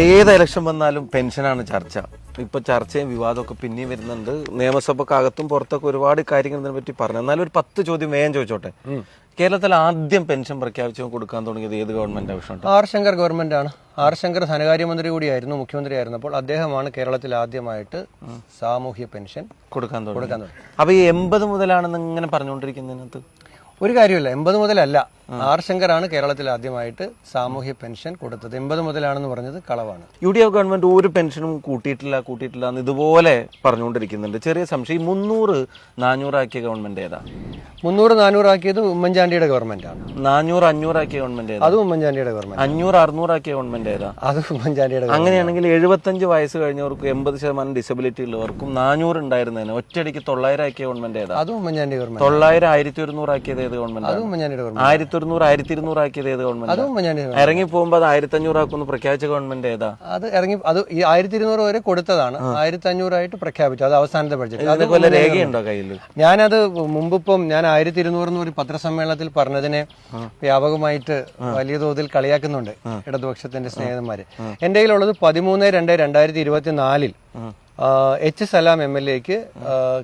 ഏത് ഇലക്ഷൻ വന്നാലും പെൻഷനാണ് ചർച്ച. ഇപ്പൊ ചർച്ചയും വിവാദമൊക്കെ പിന്നെയും വരുന്നുണ്ട്. നിയമസഭക്കകത്തും പുറത്തൊക്കെ ഒരുപാട് കാര്യങ്ങൾ ഇതിനെ പറ്റി പറഞ്ഞു. എന്നാലും ഒരു 10 ചോദ്യം വേഗം ചോദിച്ചോട്ടെ. കേരളത്തിൽ ആദ്യം പെൻഷൻ പ്രഖ്യാപിച്ചു കൊടുക്കാൻ തുടങ്ങിയത് ഏത് ഗവൺമെന്റ് ആവശ്യമുണ്ട്? ആർ ശങ്കർ ഗവൺമെന്റ് ആണ്. ആർ ശങ്കർ ധനകാര്യമന്ത്രി കൂടിയായിരുന്നു, മുഖ്യമന്ത്രി ആയിരുന്നപ്പോൾ അദ്ദേഹമാണ് കേരളത്തിൽ ആദ്യമായിട്ട് സാമൂഹ്യ പെൻഷൻ കൊടുക്കാൻ തുടങ്ങി. അപ്പൊ ഈ 80 മുതലാണെന്ന് ഇങ്ങനെ പറഞ്ഞുകൊണ്ടിരിക്കുന്നതിനകത്ത് ഒരു കാര്യമില്ല. 80 മുതലല്ല, ആർ ശങ്കറാണ് കേരളത്തിൽ ആദ്യമായിട്ട് സാമൂഹ്യ പെൻഷൻ കൊടുത്തത്. 80 മുതലാണെന്ന് പറഞ്ഞത് കളവാണ്. UDF ഗവൺമെന്റ് ഒരു പെൻഷനും കൂട്ടിയിട്ടില്ല എന്ന് ഇതുപോലെ പറഞ്ഞുകൊണ്ടിരിക്കുന്നുണ്ട്. ചെറിയ സംശയം, 300-400 ആക്കിയ ഗവൺമെന്റ് ഏതാ? 300-400 ആക്കിയത് ഉമ്മൻചാണ്ടിയുടെ ഗവൺമെന്റ് ആണ്. 400-500 ആക്കിയ ഗവൺമെന്റ് ഏതാ? അതും ഉമ്മൻചാണ്ടിയുടെ ഗവൺമെന്റ്. 500-600 ആക്കിയ ഗവൺമെന്റ് ഏതാ? അത് ഉമ്മൻചാണ്ടിയുടെ. അങ്ങനെയാണെങ്കിൽ 75 വയസ്സ് കഴിഞ്ഞവർക്കും 80% ഡിസബിലിറ്റി ഉള്ളവർക്കും 400 ഉണ്ടായിരുന്നതിന് ഒറ്റയടിക്ക് 900 ആക്കിയ ഗവൺമെന്റ് ഏതാ? അതും ഉമ്മൻചാണ്ടി ഗവൺമെന്റ്. 900-1100 ആക്കിയത് ഏത് ഗവൺമെന്റ്? അതും ഉമ്മൻചാണ്ടിയുടെ ഗവൺമെന്റ്. 1100-1200 ആക്കിയത് ഏത് ഗവൺമെന്റ്? അതും ഉമ്മൻചാണ്ടി. ഇറങ്ങി പോകുമ്പോൾ അത് 1500 ആക്കുമെന്ന് പ്രഖ്യാപിച്ച ഗവൺമെന്റ് ഏതാ? അത് ഈ 1200 വരെ കൊടുത്തതാണ്. 1500 ആയിട്ട് പ്രഖ്യാപിച്ചു. അത് അവസാനത്തെ ബഡ്ജറ്റ്. അതുപോലെ രേഖയുണ്ടോ കയ്യിൽ? ഞാനത് മുമ്പിപ്പം ഞാൻ 1200 ഒരു പത്രസമ്മേളനത്തിൽ പറഞ്ഞതിനെ വ്യാപകമായിട്ട് വലിയ തോതിൽ കളിയാക്കുന്നുണ്ട് ഇടതുപക്ഷത്തിന്റെ സ്നേഹിതന്മാര്. എന്റെ കയ്യിലുള്ളത് 13/2/2024 H. സലാം MLA-ക്ക്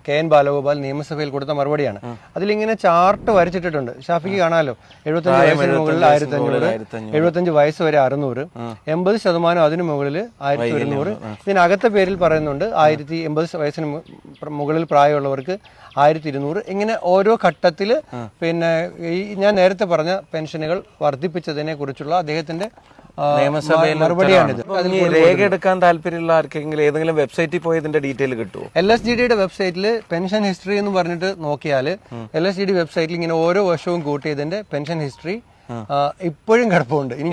KN ബാലഗോപാൽ നിയമസഭയിൽ കൊടുത്ത മറുപടിയാണ്. അതിലിങ്ങനെ ചാർട്ട് വരച്ചിട്ടിട്ടുണ്ട്. ഷാഫിക്ക് കാണാമല്ലോ. 75 വയസ്സിന് മുകളിൽ 1500, 75 വയസ്സ് വരെ 600, 80% അതിനു മുകളിൽ 1100. ഇതിനകത്തെ പേരിൽ പറയുന്നുണ്ട് 80 വയസ്സിന് മുകളിൽ പ്രായമുള്ളവർക്ക് 1200. ഇങ്ങനെ ഓരോ ഘട്ടത്തിൽ പിന്നെ ഈ ഞാൻ നേരത്തെ പറഞ്ഞ പെൻഷനുകൾ വർദ്ധിപ്പിച്ചതിനെ കുറിച്ചുള്ള അദ്ദേഹത്തിന്റെ മറുപടിയാണിത്. രേഖ എടുക്കാൻ താല്പര്യമുള്ള ആർക്കെങ്കിലും ഏതെങ്കിലും വെബ്സൈറ്റിൽ പോയി ഇതിന്റെ ഡീറ്റെയിൽ കിട്ടുമോ? LSGDയുടെ വെബ്സൈറ്റിൽ പെൻഷൻ ഹിസ്റ്ററി എന്ന് പറഞ്ഞിട്ട് നോക്കിയാൽ LSGD വെബ്സൈറ്റിൽ ഇങ്ങനെ ഓരോ വർഷവും കൂട്ടിയതിന്റെ പെൻഷൻ ഹിസ്റ്ററി ഇപ്പോഴും കിടപ്പുണ്ട്. ഇനി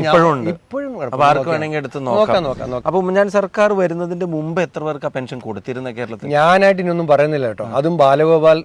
ഇപ്പോഴും ആർക്ക് വേണമെങ്കിൽ എടുത്ത് നോക്കാം. അപ്പൊ ഉമ്മൻചാണ്ടി സർക്കാർ വരുന്നതിന്റെ മുമ്പ് എത്ര പേർക്ക് പെൻഷൻ കൊടുത്തിരുന്ന കേരളത്തിൽ? ഞാനായിട്ട് ഇനിയൊന്നും പറയുന്നില്ല കേട്ടോ. അതും ബാലഗോപാൽ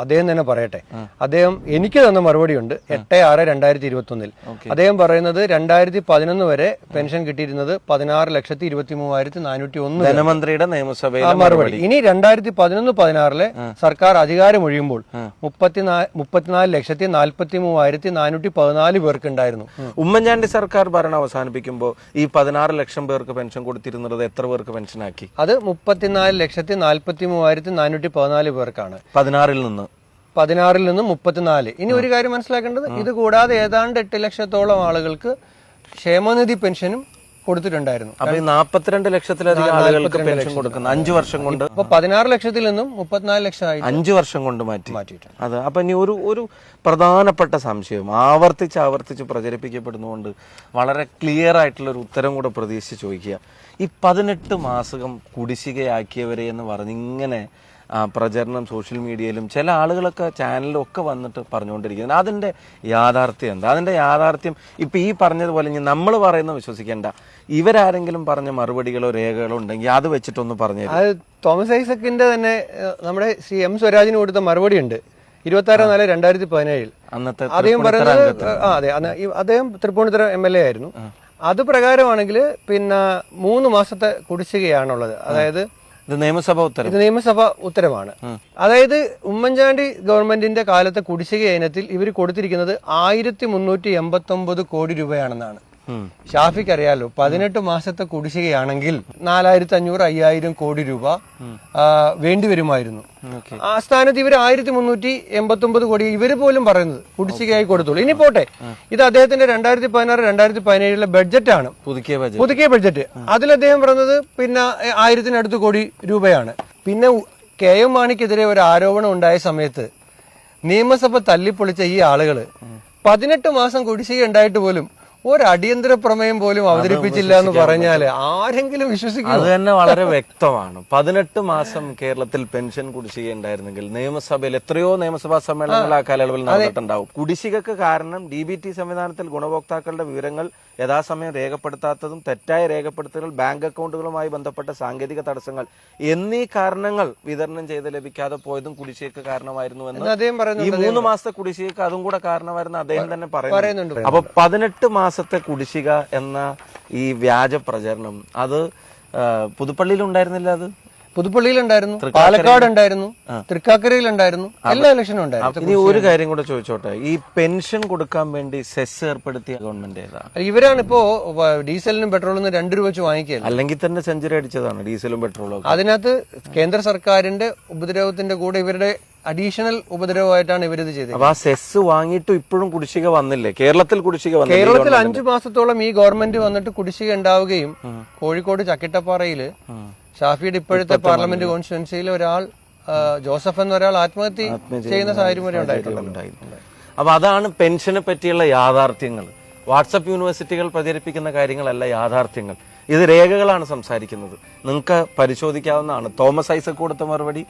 അദ്ദേഹം തന്നെ പറയട്ടെ. അദ്ദേഹം എനിക്ക് തന്ന മറുപടിയുണ്ട് 8/6/2021. അദ്ദേഹം പറയുന്നത് 2011 വരെ പെൻഷൻ കിട്ടിയിരുന്നത് 16,23,401 ധനമന്ത്രിയുടെ നിയമസഭയിലെ മറുപടി. ഇനി 2011-16 സർക്കാർ അധികാരമൊഴിയുമ്പോൾ 34,43,414 പേർക്ക് ഉണ്ടായിരുന്നു. ഉമ്മൻചാണ്ടി സർക്കാർ ഭരണം അവസാനിപ്പിക്കുമ്പോൾ ഈ 16 ലക്ഷം പേർക്ക് പെൻഷൻ കൊടുത്തിരുന്നത് എത്ര പേർക്ക് പെൻഷനാക്കി? അത് 34,43,414 പേർക്കാണ്. 16-ൽ നിന്ന് 34. ഇനി ഒരു കാര്യം മനസ്സിലാക്കേണ്ടത്, ഇത് കൂടാതെ ഏതാണ്ട് 8 ലക്ഷത്തോളം ആളുകൾക്ക് ക്ഷേമനിധി പെൻഷനും കൊടുത്തിട്ടുണ്ടായിരുന്നു. അപ്പൊ 42 ലക്ഷത്തിലധികം ആളുകൾക്ക് പെൻഷൻ കൊടുക്കുന്നു 5 വർഷം കൊണ്ട്. അപ്പൊ 16 ലക്ഷത്തിൽ നിന്നും 34 ലക്ഷമായി 5 വർഷം കൊണ്ട് മാറ്റിയിട്ടുണ്ട്. അത് അപ്പൊ ഇനി ഒരു പ്രധാനപ്പെട്ട സംശയം ആവർത്തിച്ച് പ്രചരിപ്പിക്കപ്പെടുന്നതുകൊണ്ട് വളരെ ക്ലിയർ ആയിട്ടുള്ള ഒരു ഉത്തരം കൂടെ പ്രതീക്ഷിച്ച് ചോദിക്കുക. ഈ 18 മാസം കുടിശ്ശികയാക്കിയവരെ എന്ന് പറഞ്ഞ് ഇങ്ങനെ പ്രചരണം സോഷ്യൽ മീഡിയയിലും ചില ആളുകളൊക്കെ ചാനലിലും ഒക്കെ വന്നിട്ട് പറഞ്ഞുകൊണ്ടിരിക്കുന്നത്, അതിൻ്റെ യാഥാർത്ഥ്യം എന്താ? അതിൻ്റെ യാഥാർത്ഥ്യം ഇപ്പം ഈ പറഞ്ഞതുപോലെ നമ്മൾ പറയുന്നത് വിശ്വസിക്കേണ്ട, ഇവരാരെങ്കിലും പറഞ്ഞ മറുപടികളോ രേഖകളോ ഉണ്ടെങ്കിൽ അത് വെച്ചിട്ടൊന്ന് പറഞ്ഞു. അത് തോമസ് ഐസക്കിന്റെ തന്നെ നമ്മുടെ ശ്രീ M. സ്വരാജിന് കൊടുത്ത മറുപടി ഉണ്ട് 26/4/2017. അന്നത്തെ അദ്ദേഹം പറയുന്നത് അതെ, അദ്ദേഹം തൃപ്പൂണിത്തുറ MLA ആയിരുന്നു. അത് പ്രകാരമാണെങ്കിൽ പിന്നെ 3 മാസത്തെ കുടിശ്ശികയാണുള്ളത്. അതായത് ഇത് നിയമസഭ ഉത്തരവാണ്. അതായത് ഉമ്മൻചാണ്ടി ഗവൺമെന്റിന്റെ കാലത്തെ കുടിശ്ശിക ഇനത്തിൽ ഇവർ കൊടുത്തിരിക്കുന്നത് 1389 കോടി രൂപയാണെന്നാണ്. ഷാഫിക്ക് അറിയാലോ, 18 മാസത്തെ കുടിശ്ശികയാണെങ്കിൽ 4500-5000 കോടി രൂപ വേണ്ടിവരുമായിരുന്നു. ആ സ്ഥാനത്ത് ഇവർ 1389 കോടി ഇവര് പോലും പറയുന്നത് കുടിശ്ശികയായി കൊടുത്തുള്ളൂ. ഇനി പോട്ടെ, ഇത് അദ്ദേഹത്തിന്റെ 2016-2017 ബഡ്ജറ്റാണ്, പുതുക്കിയ ബഡ്ജറ്റ്. അതിൽ അദ്ദേഹം പറഞ്ഞത് പിന്നെ 1000-നടുത്ത് കോടി രൂപയാണ്. പിന്നെ KM മാണിക്കെതിരെ ഒരു ആരോപണം ഉണ്ടായ സമയത്ത് നിയമസഭ തല്ലിപ്പൊളിച്ച ഈ ആളുകള് 18 മാസം കുടിശ്ശിക ഉണ്ടായിട്ട് പോലും ഒരു അടിയന്തര പ്രമേയം പോലും അവതരിപ്പിച്ചില്ല എന്ന് പറഞ്ഞാല് ആരെങ്കിലും വിശ്വസിക്കും? അത് തന്നെ വളരെ വ്യക്തമാണ്. 18 മാസം കേരളത്തിൽ പെൻഷൻ കുടിശ്ശിക ഉണ്ടായിരുന്നെങ്കിൽ നിയമസഭയിൽ എത്രയോ നിയമസഭാ സമ്മേളനങ്ങൾ ആ കാലയളവിൽ നടന്നിട്ടുണ്ടാവും. കുടിശ്ശികക്ക് കാരണം DBT സംവിധാനത്തിൽ ഗുണഭോക്താക്കളുടെ വിവരങ്ങൾ യഥാസമയം രേഖപ്പെടുത്താത്തതും തെറ്റായ രേഖപ്പെടുത്തലുകൾ, ബാങ്ക് അക്കൗണ്ടുകളുമായി ബന്ധപ്പെട്ട സാങ്കേതിക തടസ്സങ്ങൾ എന്നീ കാരണങ്ങൾ വിതരണം ചെയ്ത് ലഭിക്കാതെ പോയതും കുടിശ്ശികക്ക് കാരണമായിരുന്നുവെന്ന് ഈ 3 മാസത്തെ കുടിശ്ശികക്ക് അതും കൂടെ കാരണമായിരുന്നു അദ്ദേഹം തന്നെ പറയുന്നുണ്ട്. അപ്പൊ 18 മാസത്തെ കുടിശ്ശിക എന്ന ഈ വ്യാജ പ്രചരണം അത് പുതുപ്പള്ളിയിൽ ഉണ്ടായിരുന്നില്ല. അത് പുതുപ്പള്ളിയിലുണ്ടായിരുന്നു, പാലക്കാട് ഉണ്ടായിരുന്നു, തൃക്കാക്കരയിലുണ്ടായിരുന്നു, എല്ലാ ഇലക്ഷനും ഉണ്ടായിരുന്നു. ഇനി ഒരു കാര്യം കൂടെ ചോദിച്ചോട്ടെ, ഈ പെൻഷൻ കൊടുക്കാൻ വേണ്ടി സെസ് ഏർപ്പെടുത്തിയ ഗവൺമെന്റ് ഏതാ? ഇവരാണ് ഇപ്പോ ഡീസലിനും പെട്രോളിനും 2 രൂപ വെച്ച് വാങ്ങിക്കുക. അല്ലെങ്കിൽ തന്നെ സെഞ്ചുറി അടിച്ചതാണ് ഡീസലും പെട്രോളും. അതിനകത്ത് കേന്ദ്ര സർക്കാരിന്റെ ഉപദ്രവത്തിന്റെ കൂടെ ഇവരുടെ അഡീഷണൽ ഉപദ്രവമായിട്ടാണ് ഇവരിത് ചെയ്തത്. അപ്പൊ ആ സെസ് വാങ്ങിയിട്ടും ഇപ്പോഴും കുടിശ്ശിക വന്നില്ലേ? കേരളത്തിൽ കുടിശ്ശിക വന്നില്ലേ? കേരളത്തിൽ 5 മാസത്തോളം ഈ ഗവൺമെന്റ് വന്നിട്ട് കുടിശ്ശിക ഉണ്ടാവുകയും കോഴിക്കോട് ചക്കിട്ടപ്പാറയില് ഷാഫിയുടെ ഇപ്പോഴത്തെ പാർലമെന്റ് കോൺസ്റ്റിറ്റ്യുവൻസിയിൽ ഒരാൾ ജോസഫ് എന്ന ഒരാൾ ആത്മഹത്യ ചെയ്യുന്ന സാഹചര്യം വരെ ഉണ്ടായിട്ടുണ്ട്. അപ്പൊ അതാണ് പെൻഷനെ പറ്റിയുള്ള യാഥാർത്ഥ്യങ്ങൾ. വാട്സപ്പ് യൂണിവേഴ്സിറ്റികൾ പ്രചരിപ്പിക്കുന്ന കാര്യങ്ങളല്ല യാഥാർത്ഥ്യങ്ങൾ. ഇത് രേഖകളാണ് സംസാരിക്കുന്നത്. നിങ്ങൾക്ക് പരിശോധിക്കാവുന്നതാണ്. തോമസ് ഐസക് കൊടുത്ത മറുപടി,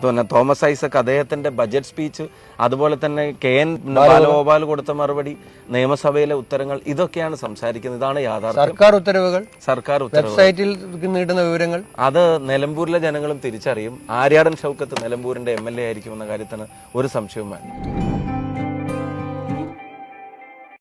പിന്നെ തോമസ് ഐസക് അദ്ദേഹത്തിന്റെ ബജറ്റ് സ്പീച്ച്, അതുപോലെ തന്നെ KN ബാലഗോപാൽ കൊടുത്ത മറുപടി, നിയമസഭയിലെ ഉത്തരങ്ങൾ, ഇതൊക്കെയാണ് സംസാരിക്കുന്നത്. ഇതാണ് യാഥാർത്ഥ്യം. സർക്കാർ ഉത്തരവുകൾ, വെബ്സൈറ്റിൽ നീട്ടുന്ന വിവരങ്ങൾ. അത് നിലമ്പൂരിലെ ജനങ്ങളും തിരിച്ചറിയും. ആര്യാടൻ ഷൗക്കത്ത് നിലമ്പൂരിന്റെ MLA ആയിരിക്കുമെന്ന കാര്യത്തിന് ഒരു സംശയവും വേണ്ട.